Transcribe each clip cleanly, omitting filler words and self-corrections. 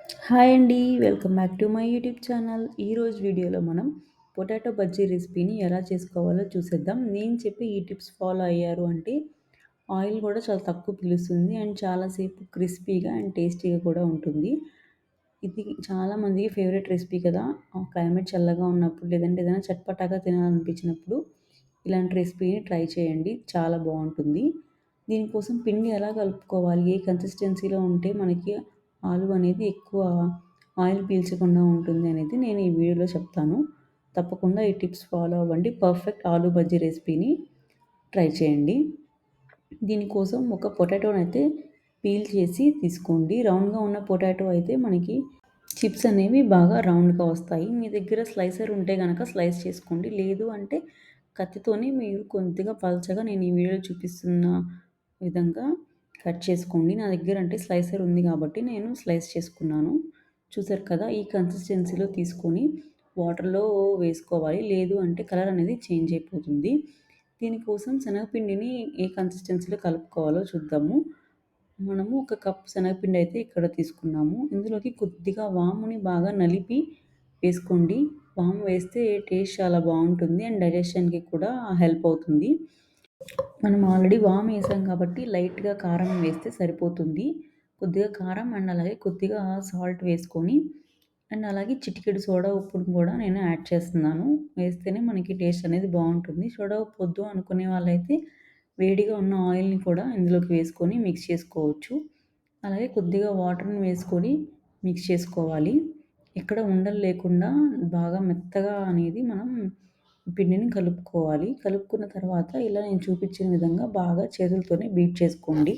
Hi అండి. Welcome back to my YouTube channel. ఈరోజు వీడియోలో మనం పొటాటో బజ్జీ రెసిపీని ఎలా చేసుకోవాలో చూసేద్దాం. నేను చెప్పి ఈ టిప్స్ ఫాలో అయ్యారు అంటే ఆయిల్ కూడా చాలా తక్కువ పీలుస్తుంది అండ్ చాలాసేపు క్రిస్పీగా అండ్ టేస్టీగా కూడా ఉంటుంది. ఇది చాలామందికి ఫేవరెట్ రెసిపీ కదా! క్లైమేట్ చల్లగా ఉన్నప్పుడు లేదంటే ఏదైనా చట్పటాగా తినాలనిపించినప్పుడు ఇలాంటి రెసిపీని ట్రై చేయండి. చాలా బావుంటుంది. దీనికోసం పిండి ఎలా కలుపుకోవాలి? ఏ కన్సిస్టెన్సీలో ఉంటే మనకి ఆలు అనేది ఎక్కువ ఆయిల్ పీల్చకుండా ఉంటుంది అనేది నేను ఈ వీడియోలో చెప్తాను. తప్పకుండా ఈ టిప్స్ ఫాలో అవ్వండి. పర్ఫెక్ట్ ఆలు బజ్జీ రెసిపీని ట్రై చేయండి. దీనికోసం ఒక పొటాటోనైతే పీల్ చేసి తీసుకోండి. రౌండ్‌గా ఉన్న పొటాటో అయితే మనకి చిప్స్ అనేవి బాగా రౌండ్‌గా వస్తాయి. మీ దగ్గర స్లైసర్ ఉంటే గనక స్లైస్ చేసుకోండి. లేదు అంటే కత్తితోని మీరు కొద్దిగా పల్చగా నేను ఈ వీడియోలో చూపిస్తున్న విధంగా కట్ చేసుకోండి. నా దగ్గర అంటే స్లైసర్ ఉంది కాబట్టి నేను స్లైస్ చేసుకున్నాను. చూసారు కదా! ఈ కన్సిస్టెన్సీలో తీసుకొని వాటర్‌లో వేసుకోవాలి. లేదు అంటే కలర్ అనేది చేంజ్ అయిపోతుంది. దీనికోసం శనగపిండిని ఏ కన్సిస్టెన్సీలో కలుపుకోవాలో చూద్దాము. మనము ఒక కప్ శనగపిండి అయితే ఇక్కడ తీసుకున్నాము. ఇందులోకి కొద్దిగా వాముని బాగా నలిపి వేసుకోండి. వాము వేస్తే టేస్ట్ చాలా బావుంటుంది అండ్ డైజెషన్‌కి కూడా హెల్ప్ అవుతుంది. మనం ఆల్రెడీ వాము వేసాం కాబట్టి లైట్‌గా కారం వేస్తే సరిపోతుంది. కొద్దిగా కారం అండ్ అలాగే కొద్దిగా సాల్ట్ వేసుకొని అండ్ అలాగే చిటికెడు సోడా ఉప్పును కూడా నేను యాడ్ చేస్తున్నాను. వేస్తేనే మనకి టేస్ట్ అనేది బావుంటుంది. సోడా ఉప్పు వద్దు అనుకునే వాళ్ళైతే వేడిగా ఉన్న ఆయిల్‌ని కూడా ఇందులోకి వేసుకొని మిక్స్ చేసుకోవచ్చు. అలాగే కొద్దిగా వాటర్‌ని వేసుకొని మిక్స్ చేసుకోవాలి. ఎక్కడ ఉండలు లేకుండా బాగా మెత్తగా అనేది మనం పిండిని కలుపుకోవాలి. కలుపుకున్న తర్వాత ఇలా నేను చూపించిన విధంగా బాగా చేతులతోనే బీట్ చేసుకోండి.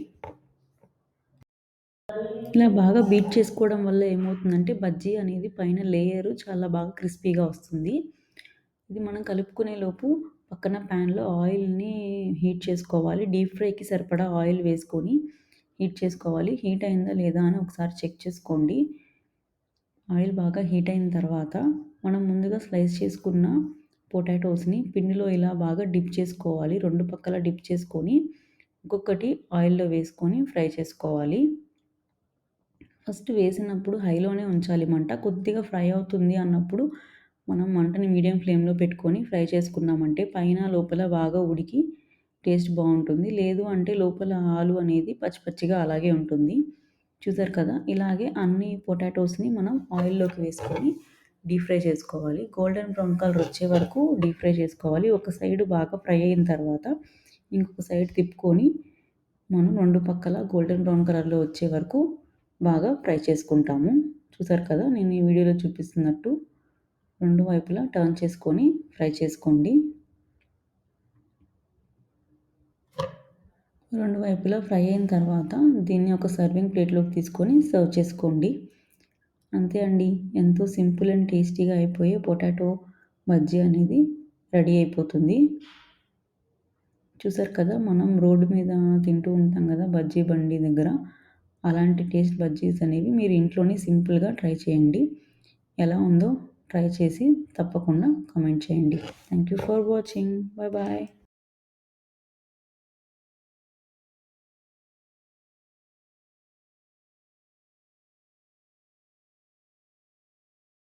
ఇలా బాగా బీట్ చేసుకోవడం వల్ల ఏమవుతుందంటే బజ్జీ అనేది పైన లేయరు చాలా బాగా క్రిస్పీగా వస్తుంది. ఇది మనం కలుపుకునే లోపు పక్కన ప్యాన్‌లో ఆయిల్‌ని హీట్ చేసుకోవాలి. డీప్ ఫ్రైకి సరిపడా ఆయిల్ వేసుకొని హీట్ చేసుకోవాలి. హీట్ అయిందా లేదా అని ఒకసారి చెక్ చేసుకోండి. ఆయిల్ బాగా హీట్ అయిన తర్వాత మనం ముందుగా స్లైస్ చేసుకున్న పొటాటోస్‌ని పిండిలో ఇలా బాగా డిప్ చేసుకోవాలి. 2 పక్కల డిప్ చేసుకొని ఒక్కొక్కటి ఆయిల్‌లో వేసుకొని ఫ్రై చేసుకోవాలి. ఫస్ట్ వేసినప్పుడు హైలోనే ఉంచాలి మంట. కొద్దిగా ఫ్రై అవుతుంది అన్నప్పుడు మనం మంటని మీడియం ఫ్లేమ్‌లో పెట్టుకొని ఫ్రై చేసుకున్నామంటే పైన లోపల బాగా ఉడికి టేస్ట్ బావుంటుంది. లేదు అంటే లోపల ఆలు అనేది పచ్చి పచ్చిగా అలాగే ఉంటుంది. చూసారు కదా! ఇలాగే అన్ని పొటాటోస్‌ని మనం ఆయిల్‌లోకి వేసుకొని డీప్ ఫ్రై చేసుకోవాలి. గోల్డెన్ బ్రౌన్ కలర్ వచ్చే వరకు డీప్ ఫ్రై చేసుకోవాలి. ఒక సైడ్ బాగా ఫ్రై అయిన తర్వాత ఇంకొక సైడ్ తిప్పుకొని మనం 2 పక్కల గోల్డెన్ బ్రౌన్ కలర్‌లో వచ్చే వరకు బాగా ఫ్రై చేసుకుంటాము. చూసారు కదా! నేను ఈ వీడియోలో చూపిస్తున్నట్టు 2 వైపులా టర్న్ చేసుకొని ఫ్రై చేసుకోండి. 2 వైపులా ఫ్రై అయిన తర్వాత దీన్ని ఒక సర్వింగ్ ప్లేట్‌లోకి తీసుకొని సర్వ్ చేసుకోండి. అంతే అండి. ఎంతో సింపుల్ అండ్ టేస్టీగా అయిపోయే పొటాటో బజ్జీ అనేది రెడీ అయిపోతుంది. చూసారు కదా! మనం రోడ్డు మీద తింటూ ఉంటాం కదా! బజ్జీ బండి దగ్గర. అలాంటి టేస్ట్ బజ్జీస్ అనేవి మీరు ఇంట్లోనే సింపుల్‌గా ట్రై చేయండి. ఎలా ఉందో ట్రై చేసి తప్పకుండా కామెంట్ చేయండి. Thank you for watching. Bye bye.